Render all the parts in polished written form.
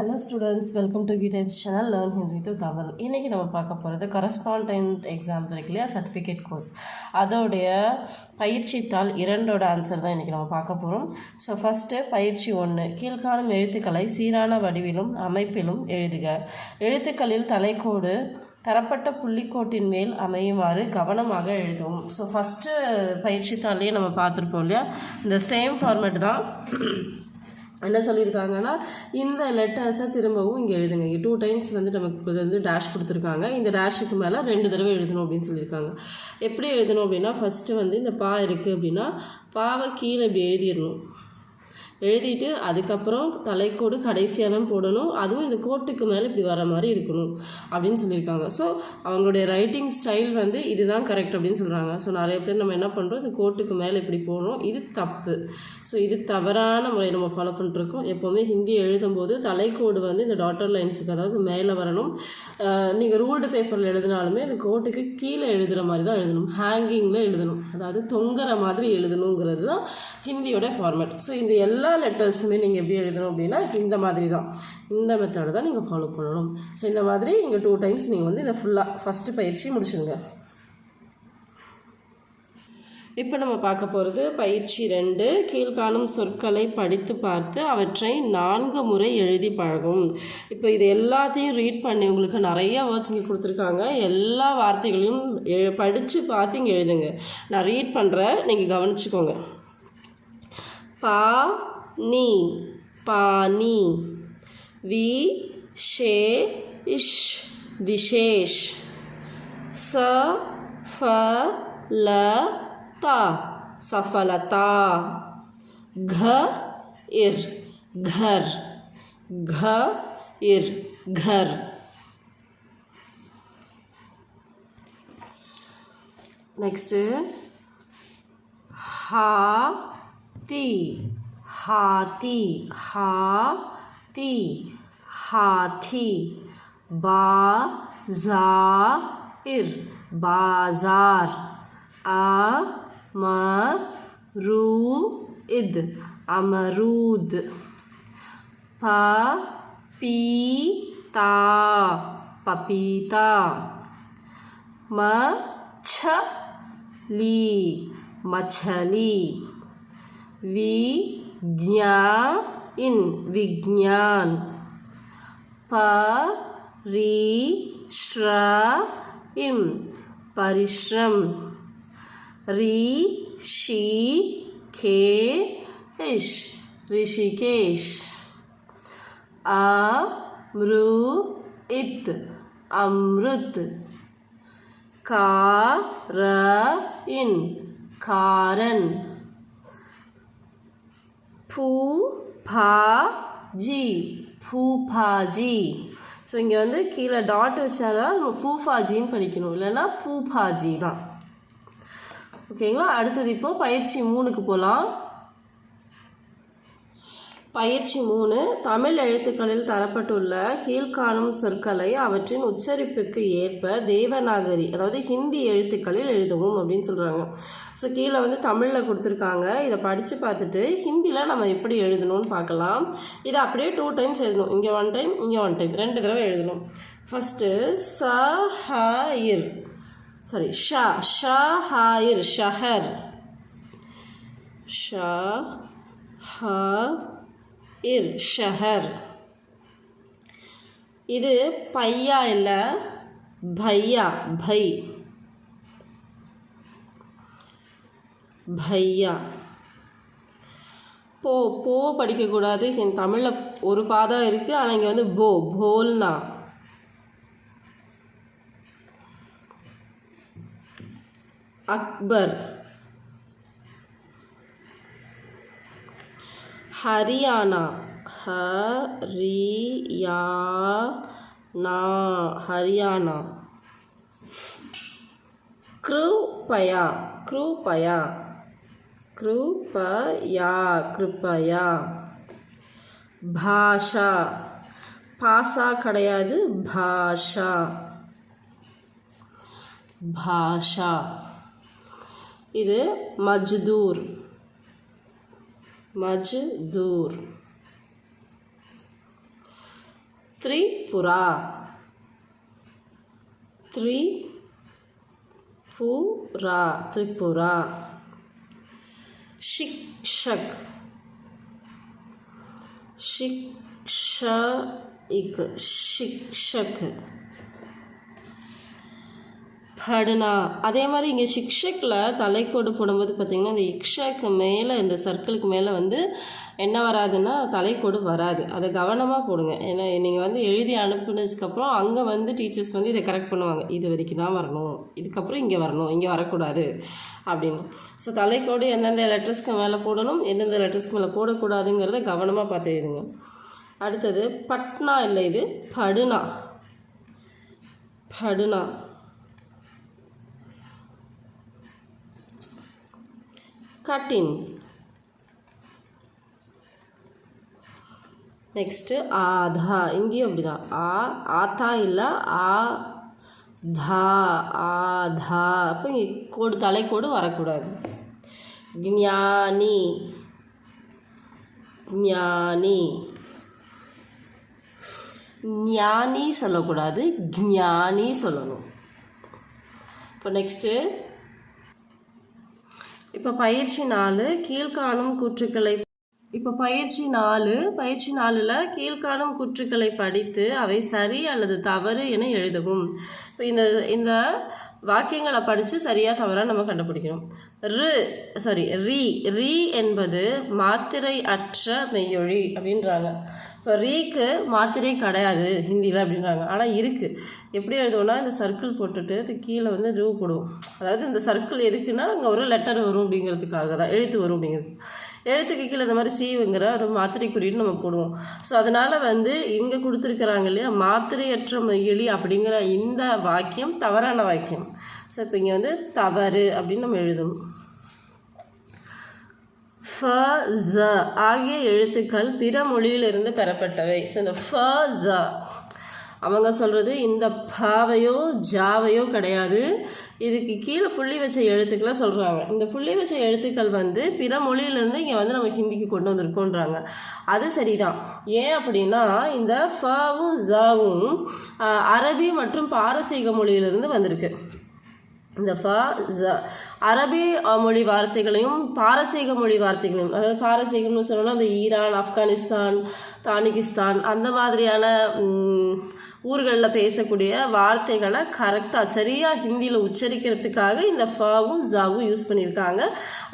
Hello students, welcome to times channel learn Hindi to Tamil. இன்றைக்கி நம்ம பார்க்க போகிறது கரஸ்பாண்டன்ட் எக்ஸாம் இருக்கு இல்லையா, சர்டிஃபிகேட் கோர்ஸ், அதோடைய பயிற்சி தாள் 2 ஆன்சர் தான் இன்றைக்கி நம்ம பார்க்க போகிறோம். ஸோ ஃபஸ்ட்டு பயிற்சி 1, கீழ்காணும் எழுத்துக்களை சீரான வடிவிலும் அமைப்பிலும் எழுதுக. எழுத்துக்களில் தலைக்கோடு தரப்பட்ட புள்ளிக்கோட்டின் மேல் அமையுமாறு கவனமாக எழுதுவோம். ஸோ ஃபஸ்ட்டு பயிற்சி தாள்லேயே நம்ம பார்த்துருப்போம் இல்லையா, இந்த சேம் ஃபார்மேட் தான். என்ன சொல்லியிருக்காங்கன்னா, இந்த லெட்டர்ஸை திரும்பவும் இங்கே எழுதுங்க. 2 டைம்ஸ் வந்து நமக்கு வந்து டேஷ் கொடுத்துருக்காங்க. இந்த டேஷுக்கு மேலே 2 தடவை எழுதணும் அப்படின்னு சொல்லியிருக்காங்க. எப்படி எழுதணும் அப்படின்னா, ஃபஸ்ட்டு வந்து இந்த பா இருக்குது அப்படின்னா பாவை கீழே இப்படி எழுதிடணும். எழுதிட்டு அதுக்கப்புறம் தலைக்கோடு கடைசியாக தான் போடணும். அதுவும் இந்த கோட்டுக்கு மேலே இப்படி வர மாதிரி இருக்கணும் அப்படின்னு சொல்லியிருக்காங்க. ஸோ அவங்களுடைய ரைட்டிங் ஸ்டைல் வந்து இதுதான் கரெக்ட் அப்படின்னு சொல்கிறாங்க. ஸோ நிறைய பேர் நம்ம என்ன பண்ணுறோம், இந்த கோட்டுக்கு மேலே இப்படி போடணும், இது தப்பு. ஸோ இது தவறான முறை நம்ம ஃபாலோ பண்ணிட்டுருக்கோம். எப்போவுமே ஹிந்தி எழுதும்போது தலைக்கோடு வந்து இந்த டாட்டர் லைன்ஸுக்கு, அதாவது மேலே வரணும். நீங்கள் ரூல்டு பேப்பரில் எழுதினாலுமே இந்த கோட்டுக்கு கீழே எழுதுகிற மாதிரி தான் எழுதணும், ஹேங்கிங்கில் எழுதணும், அதாவது தொங்குற மாதிரி எழுதணுங்கிறது தான் ஹிந்தியோட ஃபார்மேட். ஸோ இந்த எல்லா லெட்டர்ஸுமே நீங்கள் எப்படி எழுதணும் அப்படின்னா இந்த மாதிரி தான், இந்த மெத்தடை தான் நீங்கள் ஃபாலோ பண்ணணும். ஸோ இந்த மாதிரி இங்கே 2 டைம்ஸ் நீங்கள் வந்து இதை ஃபுல்லாக ஃபஸ்ட்டு பயிற்சி முடிச்சுடுங்க. இப்போ நம்ம பார்க்க போகிறது பயிற்சி 2, கீழ்காணும் சொற்களை படித்து பார்த்து அவற்றை 4 முறை எழுதி பழகும். இப்போ இது எல்லாத்தையும் ரீட் பண்ணி, உங்களுக்கு நிறைய வேர்ட்ஸ் இங்கே கொடுத்துருக்காங்க, எல்லா வார்த்தைகளையும் படித்து பார்த்து இங்கே எழுதுங்க. நான் ரீட் பண்ணுறேன், நீங்கள் கவனிச்சுக்கோங்க. पानी पानी, विशेष विशेष, सफलता सफलता, घर घर घर घर. नेक्स्ट हाथी हाथी हाथी हाथी, बाज़ार बाज़ार, अमरूद अमरूद, पपीता पपीता, मछली मछली, विज्ञान विज्ञान, परिश्रम परिश्रम, ऋषिकेश ऋषिकेश, अमृत अमृत, कारण कारण, फूफाजी फूफाजी. ஸோ இங்கே வந்து கீழே டாட் வச்சாதான் நம்ம ஃபூஃபாஜின்னு படிக்கணும், இல்லைன்னா பூஃபாஜி தான். ஓகேங்களா. அடுத்தது இப்போ பயிற்சி 3க்கு போகலாம். பயிற்சி 3, தமிழ் எழுத்துக்களில் தரப்பட்டுள்ள கீழ்காணும் சொற்களை அவற்றின் உச்சரிப்புக்கு ஏற்ப தேவநாகரி, அதாவது ஹிந்தி எழுத்துக்களில் எழுதவும் அப்படின்னு சொல்கிறாங்க. ஸோ கீழே வந்து தமிழில் கொடுத்துருக்காங்க, இதை படித்து பார்த்துட்டு ஹிந்தியில் நம்ம எப்படி எழுதணும்னு பார்க்கலாம். இதை அப்படியே 2 டைம்ஸ் எழுதணும், இங்கே 1 டைம் இங்கே 1 டைம், 2 தடவை எழுதணும். ஃபஸ்ட்டு சஹயிர், சாரி ஷஹயிர் ஷஹர், ஷஹர். இது பையா இல்லை பையா, பை பையா. போ போ படிக்கக்கூடாது, தமிழில் ஒரு பாதம் இருக்குது, ஆனால் இங்கே வந்து போ போல்னா. அக்பர், हरियाणा हरियाणा हरियाणा, कृपया कृपया कृपया कृपया, भाषा பாசா கிடையாது, பாஷா பாஷா. இது மஜ்தூர் மஜ்தூர். திரிபுரா, திரிபுரா, திரிபுரா. शिक्षक, शिक्षक, शिक्षक. படுனா. அதே மாதிரி இங்கே சிக்ஷக்கில் தலைக்கோடு போடும்போது பார்த்திங்கன்னா இந்த இக்ஷாக்கு மேலே இந்த சர்க்கிளுக்கு மேலே வந்து என்ன வராதுன்னா தலைக்கோடு வராது. அதை கவனமாக போடுங்க. ஏன்னா நீங்கள் வந்து எழுதி அனுப்புனதுக்கப்புறம் அங்கே வந்து டீச்சர்ஸ் வந்து இதை கரெக்ட் பண்ணுவாங்க. இது வரைக்கும் தான் வரணும், இதுக்கப்புறம் இங்கே வரணும், இங்கே வரக்கூடாது அப்படின்னு. ஸோ தலைக்கோடு எந்தெந்த லெட்டர்ஸ்க்கு மேலே போடணும், எந்தெந்த லெட்டர்ஸ்க்கு மேலே போடக்கூடாதுங்கிறத கவனமாக பார்த்து எழுதுங்க. அடுத்தது பட்னா இல்லை, இது படுனா, படுனா. கட்டின். நெக்ஸ்ட்டு ஆதா, இங்கேயும் அப்படிதான். ஆத்தா இல்லை, ஆதா, ஆதா. அப்போ இங்கே கோடு தலைக்கோடு வரக்கூடாது. ஞானி, ஞானி, ஞானி சொல்லக்கூடாது, ஞானி சொல்லணும். இப்போ நெக்ஸ்ட்டு இப்போ பயிற்சி 4 கீழ்காணும் கூற்றுக்களை. இப்போ பயிற்சி 4ல் கீழ்காணும் கூற்றுக்களை படித்து அவை சரி அல்லது தவறு என எழுதவும். இப்போ இந்த வாக்கியங்களை படித்து சரியாக தவறாக நம்ம கண்டுபிடிக்கணும். ரீ என்பது மாத்திரை அற்ற மெய்யொழி அப்படின்றாங்க. இப்போ ரீக்கு மாத்திரை கிடையாது ஹிந்தியில் அப்படின்றாங்க, ஆனால் இருக்குது. எப்படி எழுதுவோம்னா இந்த சர்க்கிள் போட்டுட்டு அது கீழே வந்து ரூ போடுவோம். அதாவது இந்த சர்க்கிள் எதுக்குன்னா அங்கே ஒரு லெட்டர் வரும் அப்படிங்கிறதுக்காக தான், எழுத்து வரும் அப்படிங்கிறது. எழுத்துக்கு கீழே இந்த மாதிரி சீவுங்கிற ஒரு மாத்திரை குறியீடு நம்ம போடுவோம். ஸோ அதனால் வந்து இங்கே கொடுத்துருக்குறாங்க இல்லையா, மாத்திரையற்ற மெய்யொலி அப்படிங்கிற இந்த வாக்கியம் தவறான வாக்கியம். ஸோ இப்போ இங்கே வந்து தவறு அப்படின்னு நம்ம எழுதணும். ஃப, ஜ ஆகிய எழுத்துக்கள் பிற மொழியிலிருந்து பெறப்பட்டவை. ஸோ இந்த ஃப, ஜ அவங்க சொல்கிறது இந்த பாவையோ ஜாவையோ கிடையாது, இதுக்கு கீழே புள்ளி வச்ச எழுத்துக்களை சொல்கிறாங்க. இந்த புள்ளி வச்ச எழுத்துக்கள் வந்து பிற மொழியிலேருந்து இங்கே வந்து நம்ம ஹிந்திக்கு கொண்டு வந்திருக்கோன்றாங்க. அது சரிதான். ஏன் அப்படின்னா இந்த ஃபவும் ஜாவும் அரபி மற்றும் பாரசீக மொழியிலிருந்து வந்திருக்கு. இந்த அரபி மொழி வார்த்தைகளையும் பாரசீக மொழி வார்த்தைகளையும், அதாவது பாரசீகம்னு சொன்னோன்னா அந்த ஈரான், ஆப்கானிஸ்தான், தானிகிஸ்தான் அந்த மாதிரியான ஊர்களில் பேசக்கூடிய வார்த்தைகளை கரெக்டாக சரியாக ஹிந்தியில் உச்சரிக்கிறதுக்காக இந்த ஃபவும் ஜாவும் யூஸ் பண்ணியிருக்காங்க.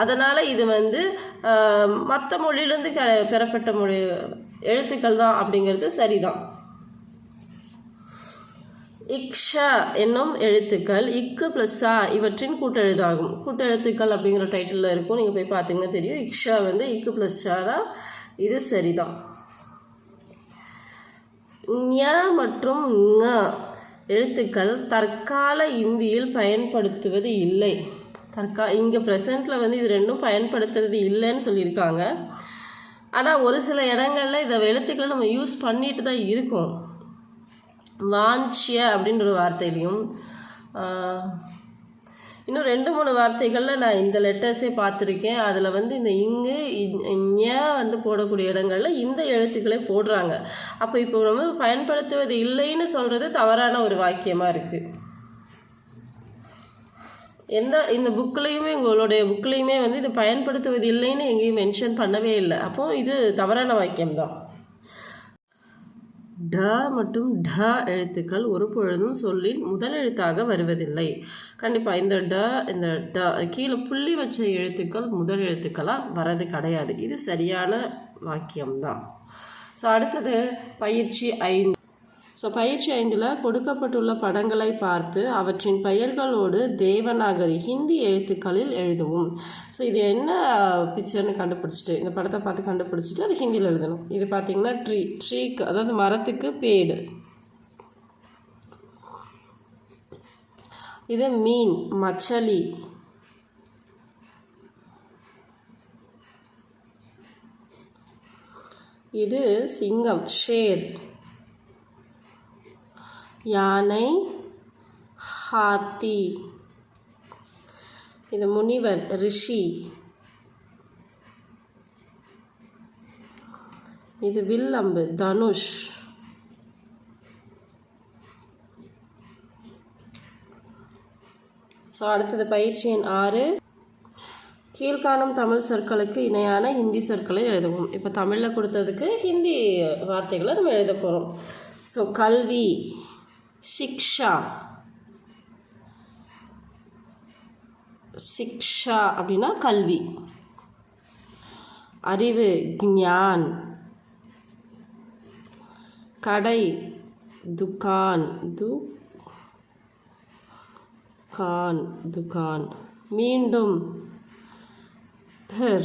அதனால் இது வந்து மற்ற மொழியிலேருந்து பெறப்பட்ட மொழி எழுத்துக்கள் தான் அப்படிங்கிறது சரிதான். இக்ஷா என்னும் எழுத்துக்கள் இக்கு ப்ளஸ் சா இவற்றின் கூட்டெழுதாகும். கூட்டெழுத்துக்கள் அப்படிங்கிற டைட்டிலில் இருக்கும், நீங்கள் போய் பார்த்தீங்கன்னா தெரியும். இக்ஷா வந்து இக்கு ப்ளஸ் ஷா தான், இது சரிதான். ஞ மற்றும் ங எழுத்துக்கள் தற்கால இந்தியில் பயன்படுத்துவது இல்லை. இங்கே ப்ரெசண்ட்டில் வந்து இது ரெண்டும் பயன்படுத்துறது இல்லைன்னு சொல்லியிருக்காங்க. ஆனால் ஒரு சில இடங்களில் இதை எழுத்துக்களை நம்ம யூஸ் பண்ணிட்டு தான் இருக்கோம். வாஞ்சிய அப்படின்ற ஒரு வார்த்தையிலையும் இன்னும் 2-3 வார்த்தைகளில் நான் இந்த லெட்டர்ஸே பார்த்துருக்கேன். அதில் வந்து இந்த இங்கு ஞ வந்து போடக்கூடிய இடங்களில் இந்த எழுத்துக்களை போடுறாங்க. அப்போ இப்போ நம்ம பயன்படுத்துவது இல்லைன்னு சொல்கிறது தவறான ஒரு வாக்கியமாக இருக்குது. இந்த புக்லேயுமே உங்களுடைய புக்லேயுமே வந்து இது பயன்படுத்துவது இல்லைன்னு எங்கேயும் மென்ஷன் பண்ணவே இல்லை. அப்போது இது தவறான வாக்கியம்தான். ட மற்றும் ட எழுத்துக்கள் ஒரு பொழுதும் சொல்லின் முதல் எழுத்தாக வருவதில்லை. கண்டிப்பாக இந்த ட கீழே புள்ளி வச்ச எழுத்துக்கள் முதல் எழுத்துக்களாக வரது கிடையாது. இது சரியான வாக்கியம்தான். ஸோ அடுத்தது பயிற்சி 5. ஸோ பயிற்சி 5ல் கொடுக்கப்பட்டுள்ள படங்களை பார்த்து அவற்றின் பெயர்களோடு தேவநாகரி ஹிந்தி எழுத்துக்களில் எழுதவும். ஸோ இது என்ன பிக்சர்னு கண்டுபிடிச்சிட்டு இந்த படத்தை பார்த்து கண்டுபிடிச்சிட்டு அது ஹிந்தியில் எழுதணும். இது பார்த்திங்கன்னா ட்ரீக்கு அதாவது மரத்துக்கு பேடு. இது மீன் மச்சலி. இது சிங்கம் ஷேர். யானை ஹாத்தி. இது முனிவர் ரிஷி. இது வில்லம்பு தனுஷ். ஸோ அடுத்தது பயிற்சி எண் 6. கீழ்காணும் தமிழ் சொற்களுக்கு இணையான ஹிந்தி சொற்களை எழுதுவோம். இப்போ தமிழில் கொடுத்ததுக்கு ஹிந்தி வார்த்தைகளை நம்ம எழுத போகிறோம். ஸோ கல்வி, சிக்ஷா. சிக்ஷா அப்படின்னா கல்வி. அறிவு, ஞான். கடை, துகான். துகான். மீண்டும், फिर.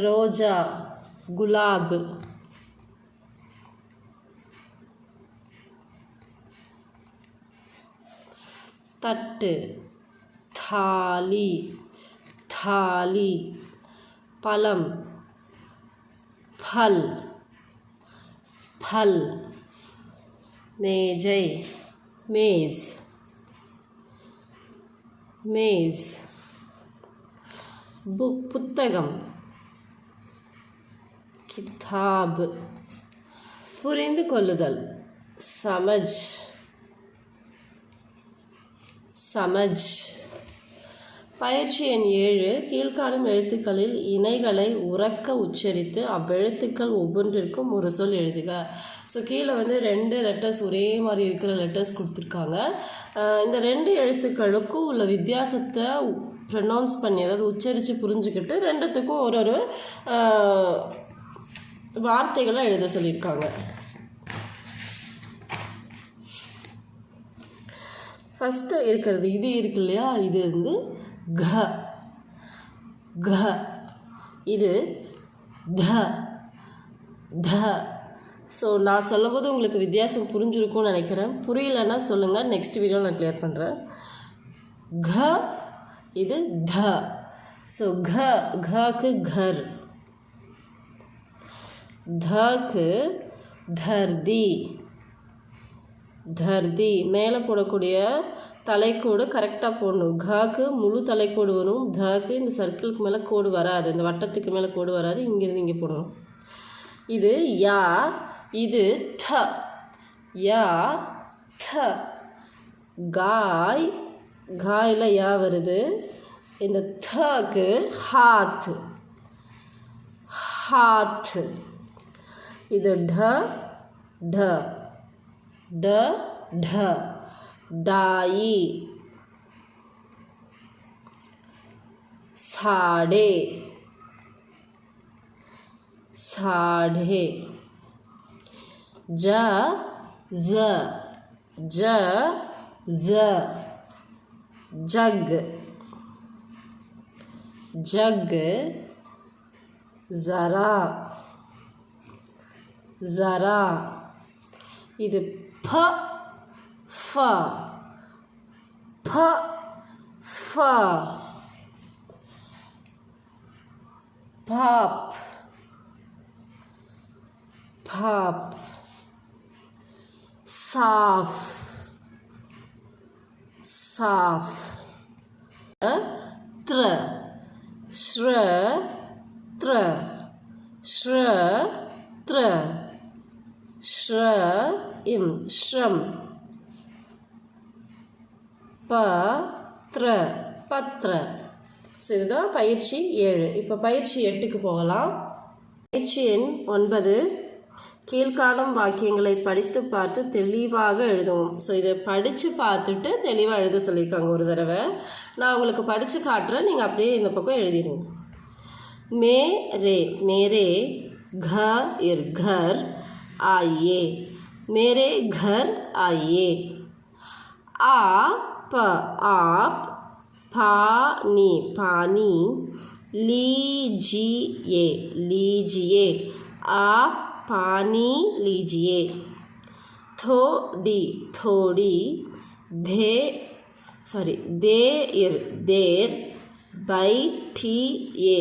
ரோஜா, गुलाब. तट, थाली. पलम, फल. मेजै, मेज. बुक, पुस्तकम. किताब. புரிந்து கொள்ளுதல், समझ. பயிற்சி எண் 7. கீழ்காணும் எழுத்துக்களில் இணைகளை உரக்க உச்சரித்து அவ்வெழுத்துக்கள் ஒவ்வொன்றிற்கும் ஒரு சொல் எழுதுக. ஸோ கீழே 2 லெட்டர்ஸ் ஒரே மாதிரி இருக்கிற லெட்டர்ஸ் கொடுத்துருக்காங்க. இந்த 2 எழுத்துக்களுக்கும் உள்ள வித்தியாசத்தை ப்ரொனவுன்ஸ் பண்ணி, அதாவது உச்சரித்து புரிஞ்சுக்கிட்டு 2த்துக்கும் ஒரு வார்த்தைகளை எழுத சொல்லியிருக்காங்க. ஃபஸ்ட்டு இருக்கிறது இது இருக்கு இல்லையா, இது க. இது த. ஸோ நான் சொல்லும்போது உங்களுக்கு வித்தியாசம் புரிஞ்சிருக்கும்னு நினைக்கிறேன். புரியலன்னா சொல்லுங்கள், நெக்ஸ்ட் வீடியோவில் நான் கிளியர் பண்ணுறேன். க, இது த. ஸோ கக்கு घर, धக்கு धरती. மேலே போடக்கூடிய தலைக்கோடு கரெக்டாக போடணும். கக்கு முழு தலைக்கோடு வரும், தக்கு இந்த சர்க்கிளுக்கு மேலே கோடு வராது, இந்த வட்டத்துக்கு மேலே கோடு வராது, இங்கேருந்து இங்கே போடணும். இது யா, இது த. யா த. காயில் யா வருது. இந்த தக்கு ஹாத். இது ட. डाई. साढ़े. ज. जग. जरा. இது फ. पाप. साफ. त्र. श्र. श्रम. பத்ர. ஸோ இதுதான் பயிற்சி 7. இப்போ பயிற்சி 8க்கு போகலாம். பயிற்சி எண் 9. கீழ்காணும் வாக்கியங்களை படித்து பார்த்து தெளிவாக எழுதுவோம். ஸோ இதை படித்து பார்த்துட்டு தெளிவாக எழுத சொல்லியிருக்காங்க ஒரு தடவை. நான் உங்களுக்கு படித்து காட்டுறேன், நீங்கள் அப்படியே இந்த பக்கம் எழுதிடுங்க. मेरे घर आइए. मेरे घर आइए. आप पानी लीजिए. आप पानी लीजिए. थोड़ी देर बैठिए.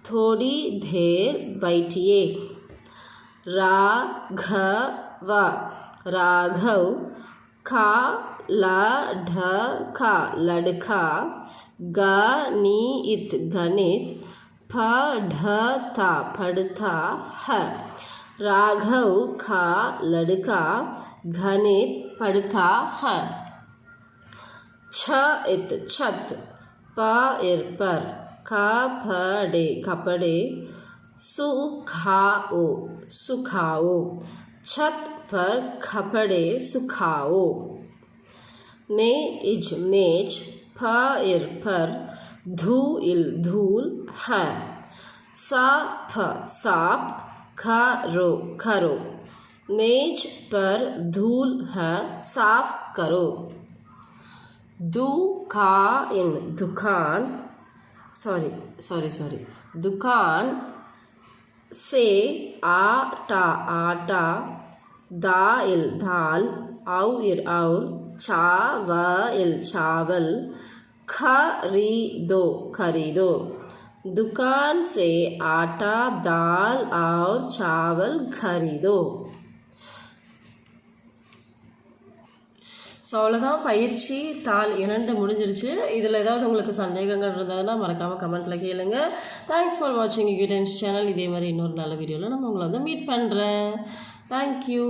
थोड़ी देर बैठिए. राघव का लड़का गणित पढ़ता है. राघव का लड़का गणित पढ़ता है। छत छत, पर कपड़े कपड़े सुखाओ सुखाओ, छत पर कपड़े सुखाओ। मेज पर धूल धूल है। साफ साफ करो करो, मेज पर धूल है, साफ करो। दुकान दुकान से आटा आटा, दाल दाल, और चावल चावल, खरीदो खरीदो। दुकान से आटा दाल और चावल खरीदो। ஸோ அவ்வளோதான், பயிற்சி தாள் 2 முடிஞ்சிருச்சு. இதில் ஏதாவது உங்களுக்கு சந்தேகங்கள் இருந்ததுன்னா மறக்காமல் கமெண்ட்டில் கேளுங்க. தேங்க்ஸ் ஃபார் வாட்சிங் யூகே டைம்ஸ் சேனல். இதே மாதிரி இன்னொரு நல்ல வீடியோவில் நம்ம உங்களை வந்து மீட் பண்ணுறேன். தேங்க்யூ.